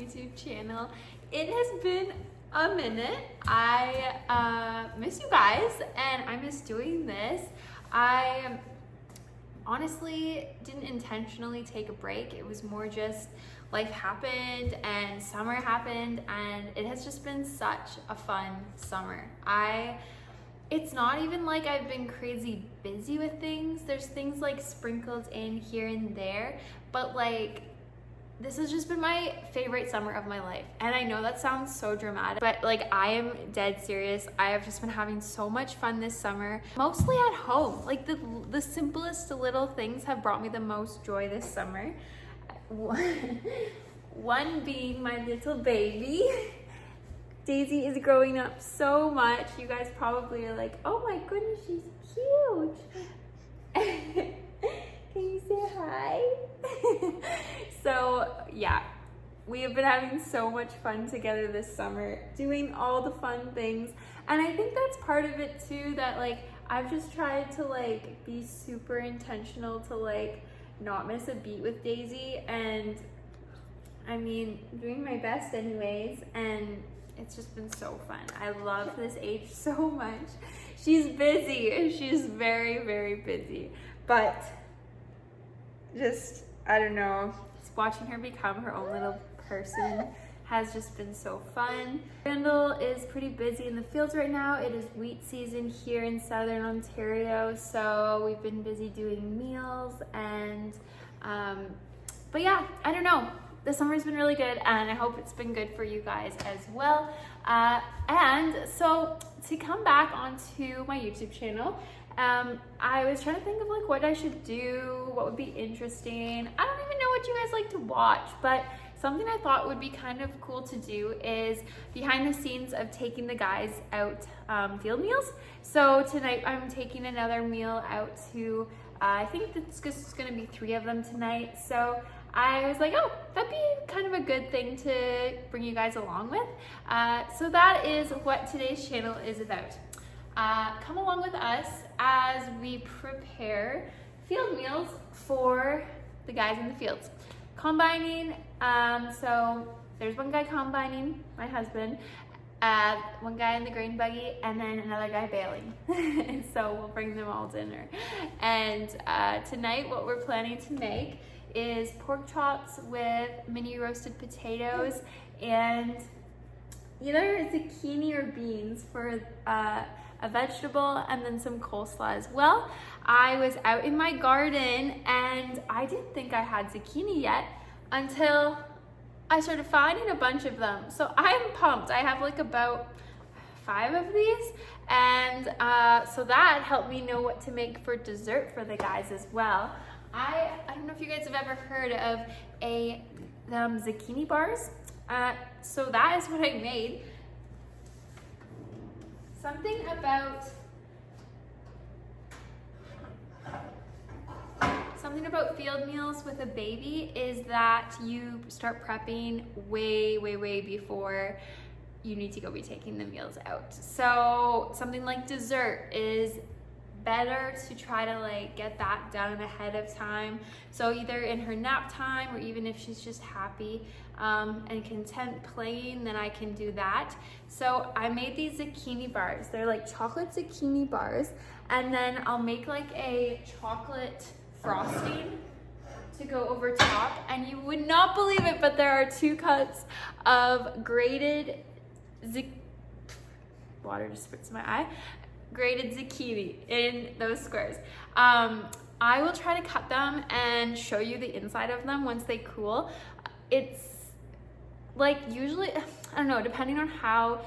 YouTube channel. It has been a minute. I miss you guys and I miss doing this. I honestly didn't intentionally take a break. It was more just life happened and summer happened, and it has just been such a fun summer. It's not even like I've been crazy busy with things. There's things like sprinkled in here and there, but like this has just been my favorite summer of my life. And I know that sounds so dramatic, but like I am dead serious. I have just been having so much fun this summer, mostly at home. Like the simplest little things have brought me the most joy this summer. One being my little baby. Daisy is growing up so much. You guys probably are like, oh my goodness, she's cute. Can you say hi? So yeah, we have been having so much fun together this summer, doing all the fun things. And I think that's part of it too, that like I've just tried to like be super intentional to like not miss a beat with Daisy. And I mean, doing my best anyways, and it's just been so fun. I love this age so much. She's busy. She's very, very busy. But just, I don't know, watching her become her own little person has just been so fun. Randall is pretty busy in the fields right now. It is wheat season here in Southern Ontario, so we've been busy doing meals and, but yeah, I don't know. The summer's been really good, and I hope it's been good for you guys as well. And so to come back onto my YouTube channel, I was trying to think of like what I should do, what would be interesting. I don't even know what you guys like to watch, but something I thought would be kind of cool to do is behind the scenes of taking the guys out field meals. So tonight I'm taking another meal out to, I think it's just gonna be 3 of them tonight. So I was like, oh, that'd be kind of a good thing to bring you guys along with. So that is what today's channel is about. Come along with us as we prepare field meals for the guys in the fields. Combining, so there's one guy combining, my husband, one guy in the grain buggy, and then another guy baling. And so we'll bring them all dinner. And tonight what we're planning to make is pork chops with mini roasted potatoes and either zucchini or beans for a vegetable, and then some coleslaw as well. I was out in my garden and I didn't think I had zucchini yet until I started finding a bunch of them. So I'm pumped. I have like about 5 of these, and so that helped me know what to make for dessert for the guys as well. I don't know if you guys have ever heard of zucchini bars. So that is what I made. Something about field meals with a baby is that you start prepping way before you need to go be taking the meals out. So something like dessert is better to try to like get that done ahead of time. So either in her nap time, or even if she's just happy and content playing, then I can do that. So I made these zucchini bars. They're like chocolate zucchini bars, and then I'll make like a chocolate frosting to go over top. And you would not believe it, but there are 2 cups of grated water just spritz my eye. Grated zucchini in those squares. I will try to cut them and show you the inside of them once they cool. It's like usually, I don't know, depending on how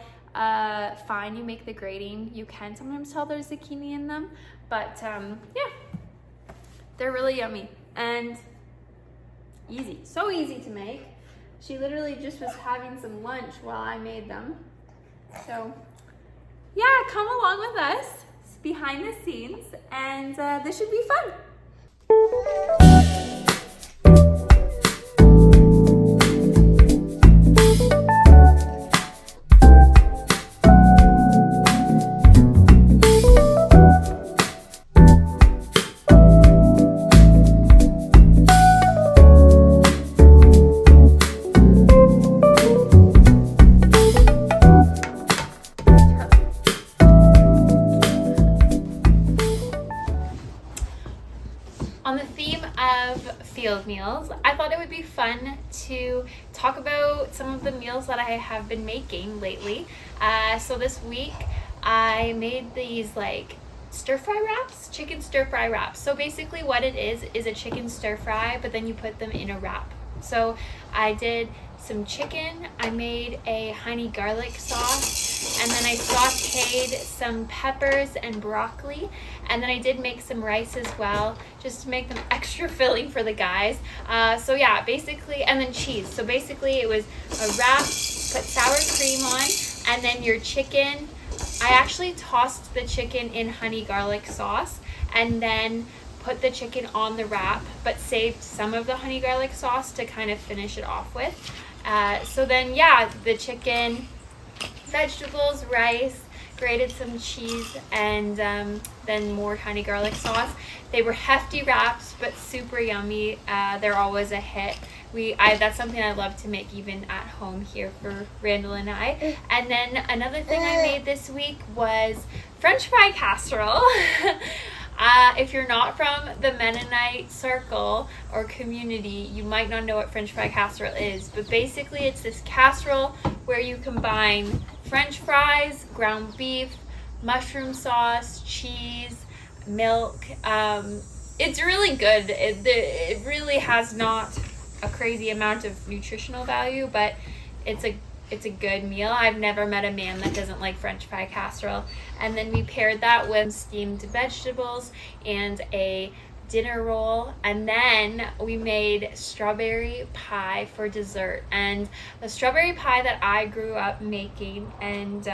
fine you make the grating, you can sometimes tell there's zucchini in them, but yeah, they're really yummy and easy, so easy to make. She literally just was having some lunch while I made them. So yeah, come along with us behind the scenes, and this should be fun. theme of field meals, I thought it would be fun to talk about some of the meals that I have been making lately. So this week I made these like stir-fry wraps, chicken stir-fry wraps. So basically what it is a chicken stir-fry, but then you put them in a wrap. So I did some chicken, I made a honey garlic sauce, and then I sauteed some peppers and broccoli, and then I did make some rice as well, just to make them extra filling for the guys. So yeah, basically, and then cheese. So basically it was a wrap, put sour cream on, and then your chicken. I actually tossed the chicken in honey garlic sauce, and then put the chicken on the wrap, but saved some of the honey garlic sauce to kind of finish it off with. So then, yeah, the chicken, vegetables, rice, grated some cheese, and then more honey garlic sauce. They were hefty wraps, but super yummy. They're always a hit. That's something I love to make even at home here for Randall and I. And then another thing I made this week was French fry casserole. If you're not from the Mennonite circle or community, you might not know what French fry casserole is, but basically it's this casserole where you combine French fries, ground beef, mushroom sauce, cheese, milk. It's really good. It really has not a crazy amount of nutritional value, but it's a good meal. I've never met a man that doesn't like French fry casserole. And then we paired that with steamed vegetables and a dinner roll, and then we made strawberry pie for dessert. And the strawberry pie that I grew up making and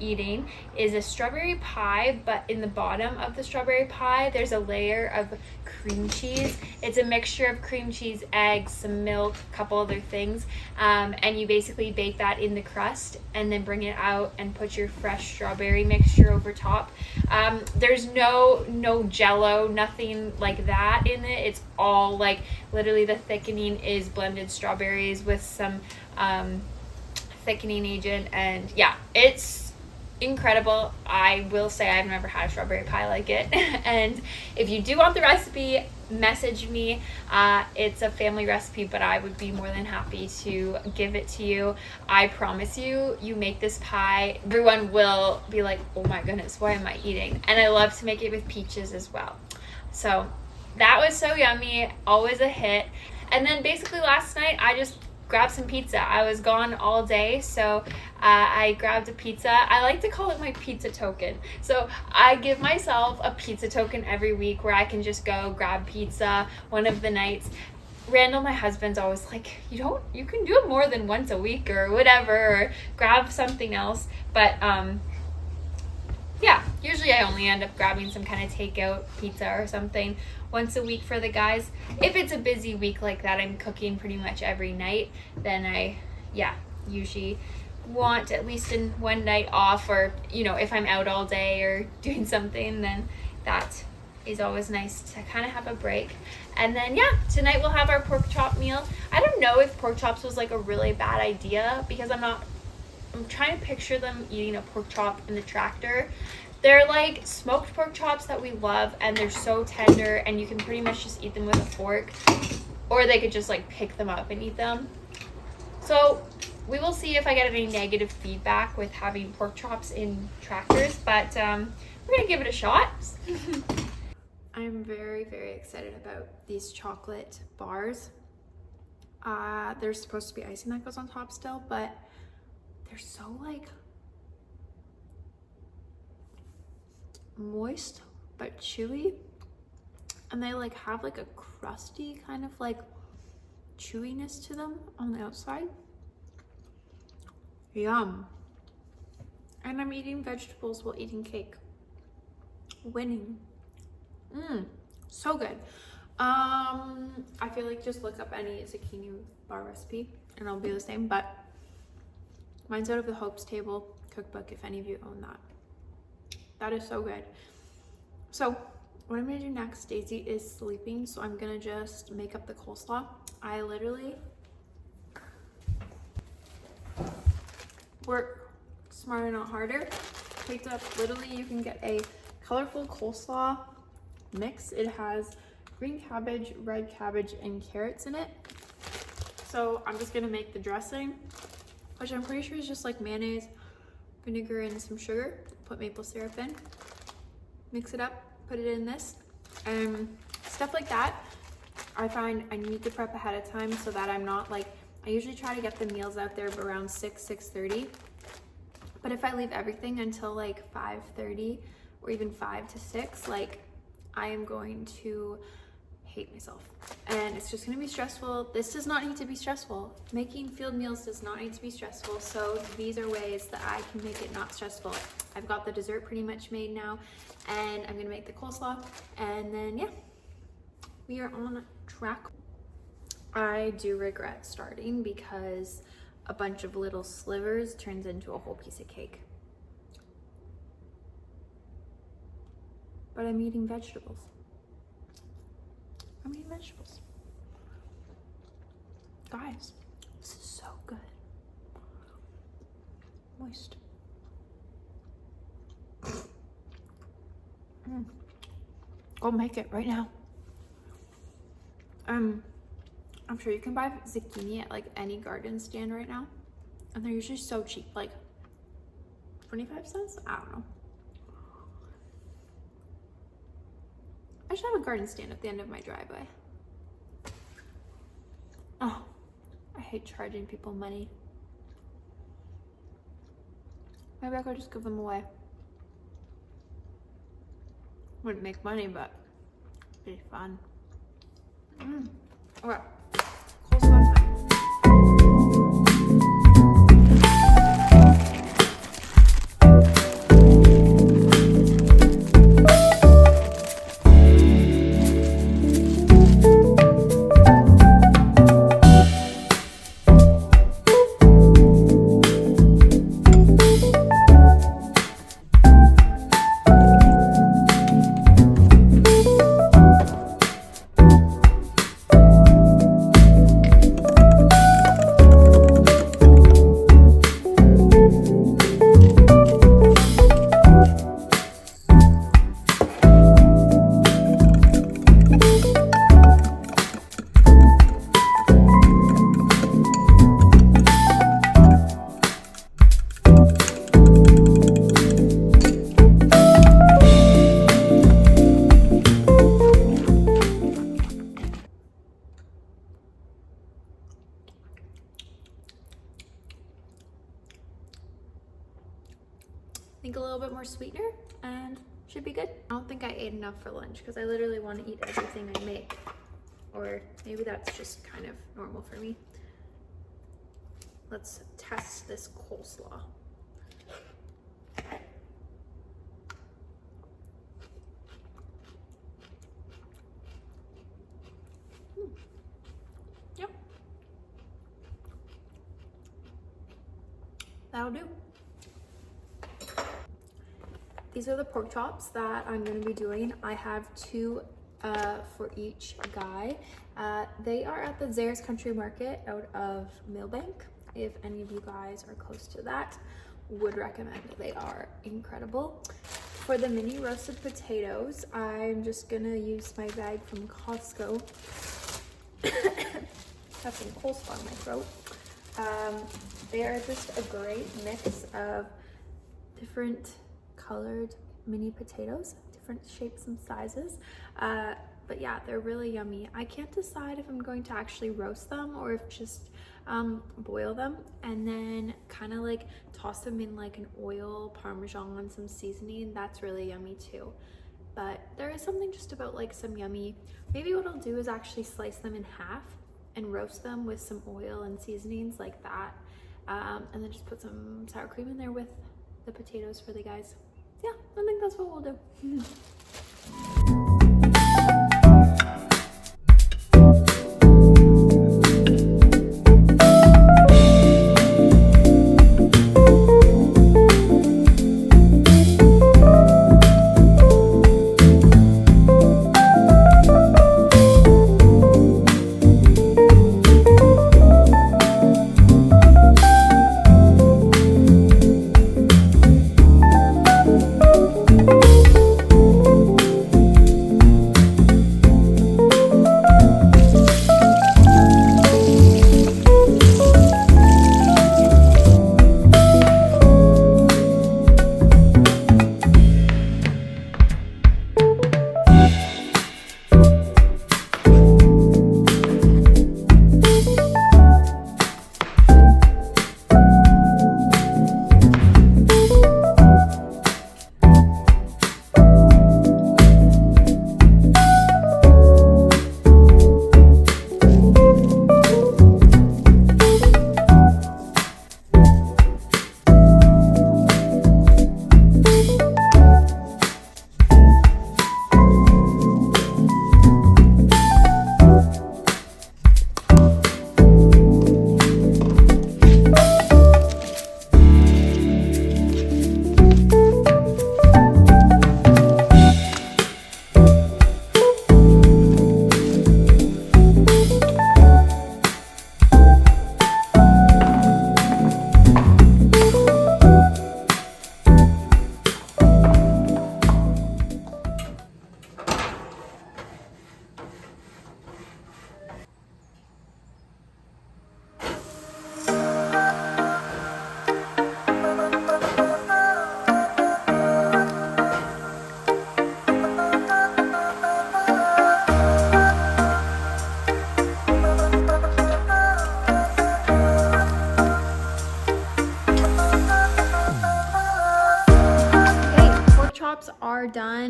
eating is a strawberry pie, but in the bottom of the strawberry pie there's a layer of cream cheese. It's a mixture of cream cheese, eggs, some milk, a couple other things, and you basically bake that in the crust and then bring it out and put your fresh strawberry mixture over top. There's no jello, nothing like that in it. It's all like literally the thickening is blended strawberries with some thickening agent, and yeah, it's incredible. I will say I've never had a strawberry pie like it. And if you do want the recipe, message me. It's a family recipe, but I would be more than happy to give it to you. I promise you, you make this pie, everyone will be like, oh my goodness, what am I eating? And I love to make it with peaches as well. So that was so yummy, always a hit. And then basically last night I just grabbed some pizza. I was gone all day, so I grabbed a pizza. I like to call it my pizza token. So I give myself a pizza token every week where I can just go grab pizza one of the nights. Randall, my husband's always like, you can do it more than once a week or whatever, or grab something else. But yeah, usually I only end up grabbing some kind of takeout pizza or something once a week for the guys. If it's a busy week like that, I'm cooking pretty much every night, then I usually want at least in one night off, or if I'm out all day or doing something, then that is always nice to kind of have a break. And then tonight we'll have our pork chop meal. I don't know if pork chops was like a really bad idea, because I'm trying to picture them eating a pork chop in the tractor. They're like smoked pork chops that we love, and they're so tender, and you can pretty much just eat them with a fork, or they could just like pick them up and eat them. So we will see if I get any negative feedback with having pork chops in tractors, but we're gonna give it a shot. I'm very, very excited about these chocolate bars. There's supposed to be icing that goes on top still, but they're so like moist but chewy, and they like have like a crusty kind of like chewiness to them on the outside. Yum. And I'm eating vegetables while eating cake. Winning. So good. I feel like just look up any zucchini bar recipe and it'll be the same, but mine's out of the Hope's Table cookbook if any of you own that. That is so good. So what I'm gonna do next, Daisy is sleeping, so I'm gonna just make up the coleslaw. I literally work smarter, not harder. Picked up, literally you can get a colorful coleslaw mix. It has green cabbage, red cabbage, and carrots in it. So I'm just gonna make the dressing, which I'm pretty sure is just like mayonnaise, vinegar, and some sugar. Put maple syrup in, mix it up, put it in this, and stuff like that. I find I need to prep ahead of time so that I'm not like, I usually try to get the meals out there around 6:30. But if I leave everything until like 5:30 or even 5 to 6, like I am going to hate myself. And it's just gonna be stressful. This does not need to be stressful. Making field meals does not need to be stressful. So these are ways that I can make it not stressful. I've got the dessert pretty much made now, and I'm gonna make the coleslaw, and then yeah, we are on track. I do regret starting because a bunch of little slivers turns into a whole piece of cake. But I'm eating vegetables. I'm eating vegetables. Guys, this is so good. Moist. Go make it right now. I'm sure you can buy zucchini at like any garden stand right now, and they're usually so cheap, like 25 cents? I don't know. I should have a garden stand at the end of my driveway. Oh, I hate charging people money. Maybe I could just give them away. Wouldn't make money, but it'd be fun. Okay. Coleslaw time. I think a little bit more sweetener and should be good. I don't think I ate enough for lunch because I literally want to eat everything I make. Or maybe that's just kind of normal for me. Let's test this coleslaw. Yep. That'll do. These are the pork chops that I'm going to be doing. I have two for each guy. They are at the Zares Country Market out of Millbank. If any of you guys are close to that, would recommend. They are incredible. For the mini roasted potatoes, I'm just gonna use my bag from Costco. Have some coleslaw in my throat. They are just a great mix of different colored mini potatoes, different shapes and sizes. But yeah, they're really yummy. I can't decide if I'm going to actually roast them or if just boil them and then kind of like toss them in like an oil, Parmesan, some seasoning. That's really yummy too. But there is something just about like some yummy, maybe what I'll do is actually slice them in half and roast them with some oil and seasonings like that. And then just put some sour cream in there with the potatoes for the guys. Yeah, I think that's what we'll do.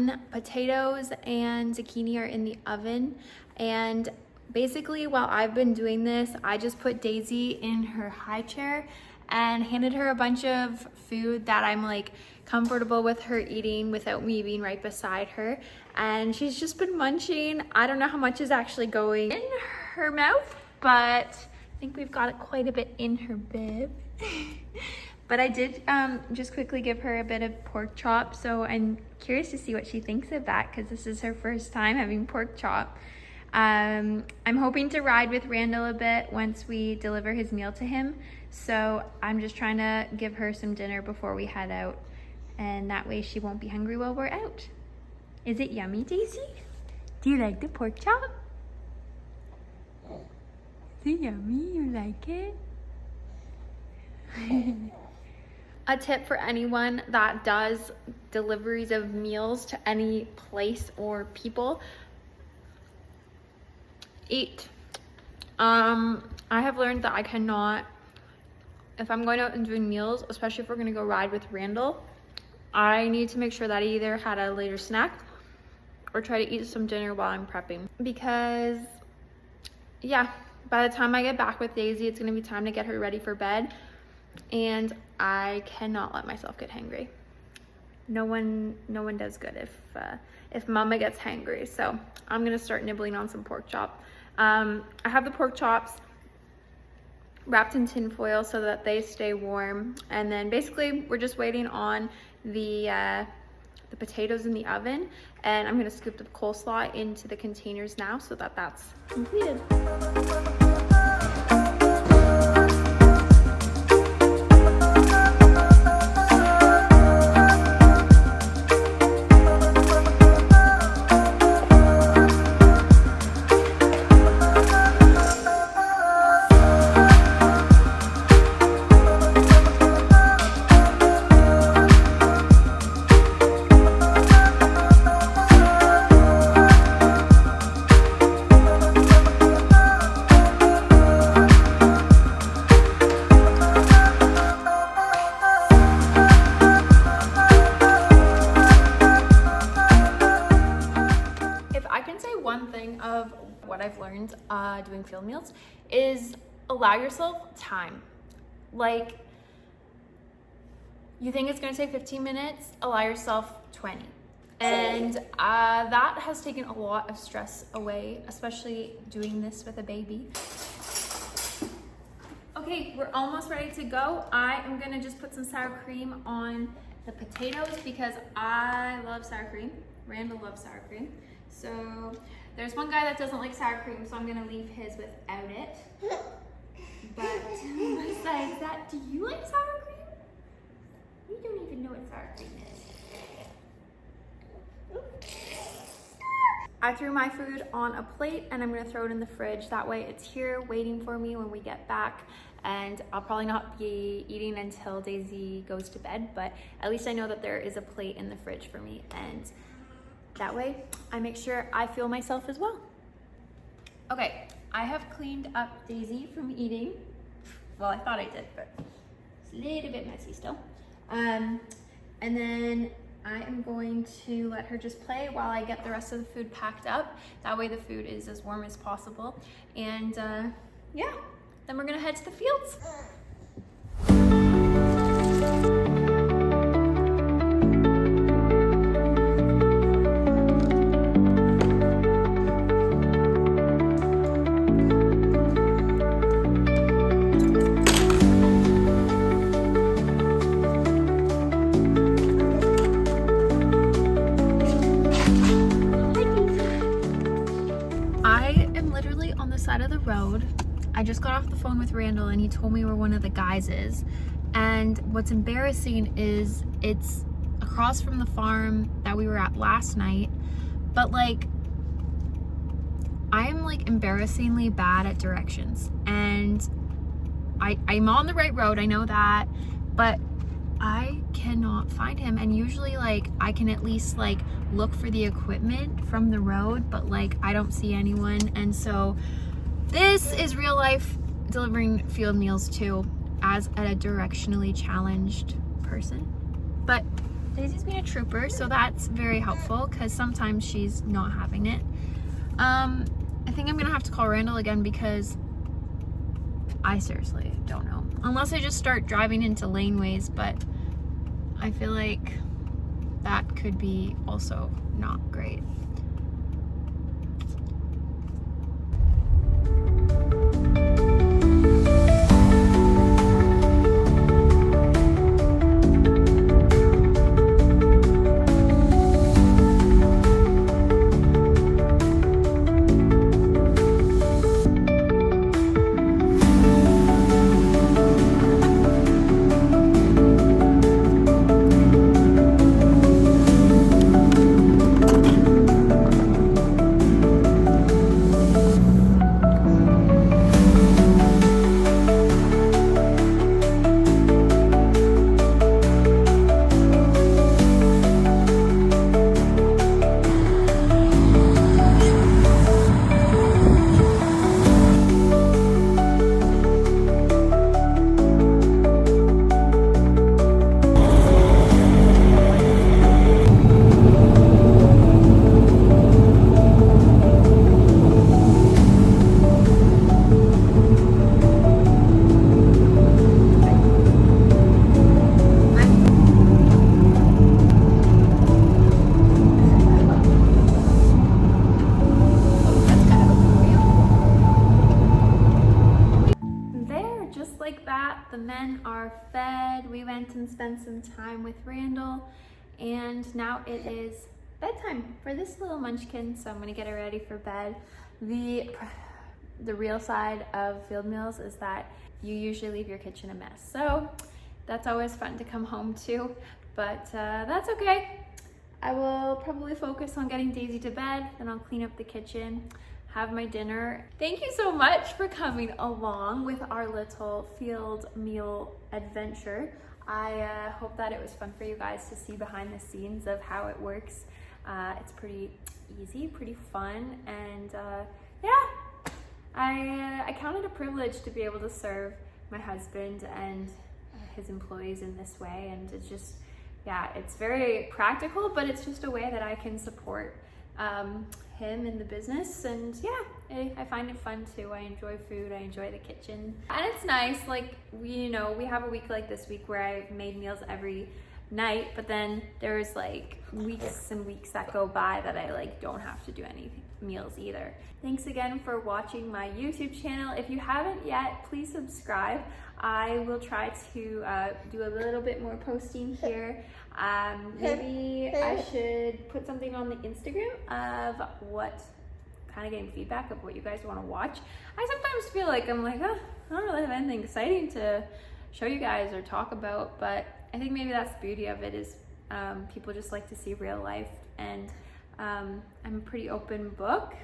done. Potatoes and zucchini are in the oven, and basically while I've been doing this, I just put Daisy in her high chair and handed her a bunch of food that I'm like comfortable with her eating without me being right beside her, and she's just been munching. I don't know how much is actually going in her mouth, but I think we've got it quite a bit in her bib. But I did just quickly give her a bit of pork chop, so I'm curious to see what she thinks of that, because this is her first time having pork chop. I'm hoping to ride with Randall a bit once we deliver his meal to him, so I'm just trying to give her some dinner before we head out, and that way she won't be hungry while we're out. Is it yummy, Daisy? Do you like the pork chop? Is it yummy? You like it? A tip for anyone that does deliveries of meals to any place or people: eat. I have learned that I cannot, if I'm going out and doing meals, especially if we're gonna go ride with Randall, I need to make sure that I either had a later snack or try to eat some dinner while I'm prepping, because yeah, by the time I get back with Daisy, it's gonna be time to get her ready for bed, and I cannot let myself get hangry. No one does good if mama gets hangry. So I'm gonna start nibbling on some pork chop. I have the pork chops wrapped in tin foil so that they stay warm, and then basically we're just waiting on the potatoes in the oven, and I'm gonna scoop the coleslaw into the containers now so that that's completed. What I've learned doing field meals is allow yourself time. Like, you think it's going to take 15 minutes, allow yourself 20. And that has taken a lot of stress away, especially doing this with a baby. Okay, we're almost ready to go. I am going to just put some sour cream on the potatoes because I love sour cream. Randall loves sour cream. So there's one guy that doesn't like sour cream, so I'm gonna leave his without it. But besides that, do you like sour cream? You don't even know what sour cream is. I threw my food on a plate and I'm gonna throw it in the fridge. That way it's here waiting for me when we get back. And I'll probably not be eating until Daisy goes to bed, but at least I know that there is a plate in the fridge for me, and that way I make sure I fuel myself as well. Okay, I have cleaned up Daisy from eating. Well, I thought I did, but it's a little bit messy still. And then I am going to let her just play while I get the rest of the food packed up. That way the food is as warm as possible. And yeah, then we're gonna head to the fields. Side of the road. I just got off the phone with Randall and he told me where one of the guys is, and what's embarrassing is it's across from the farm that we were at last night, but like I'm like embarrassingly bad at directions, and I'm on the right road, I know that, but I cannot find him. And usually like I can at least like look for the equipment from the road, but like I don't see anyone. And so this is real life delivering field meals too, as a directionally challenged person. But Daisy's been a trooper, so that's very helpful because sometimes she's not having it. I think I'm gonna have to call Randall again because I seriously don't know. Unless I just start driving into laneways, but I feel like that could be also not great. The men are fed. We went and spent some time with Randall, and now it is bedtime for this little munchkin, so I'm gonna get her ready for bed. The real side of field meals is that you usually leave your kitchen a mess, so that's always fun to come home to, but that's okay. I will probably focus on getting Daisy to bed, then I'll clean up the kitchen, have my dinner. Thank you so much for coming along with our little field meal adventure. I hope that it was fun for you guys to see behind the scenes of how it works. It's pretty easy, pretty fun, and yeah, I count it a privilege to be able to serve my husband and his employees in this way, and it's just, yeah, it's very practical, but it's just a way that I can support him in the business, and yeah, I find it fun too. I enjoy food, I enjoy the kitchen, and it's nice, like, we have a week like this week where I've made meals every night, but then there's like weeks and weeks that go by that I like don't have to do any meals either. Thanks again for watching my YouTube channel. If you haven't yet, please subscribe. I will try to do a little bit more posting here. Maybe I should put something on the Instagram of what, kind of getting feedback of what you guys want to watch. I sometimes feel like I'm like, oh, I don't really have anything exciting to show you guys or talk about, but I think maybe that's the beauty of it is people just like to see real life, and I'm a pretty open book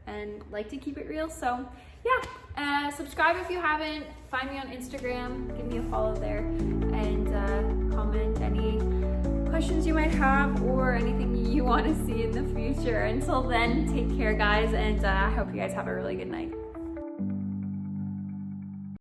and like to keep it real, so yeah. Subscribe if you haven't, find me on Instagram, give me a follow there, and comment any questions you might have or anything you want to see in the future. Until then, take care guys, and I hope you guys have a really good night.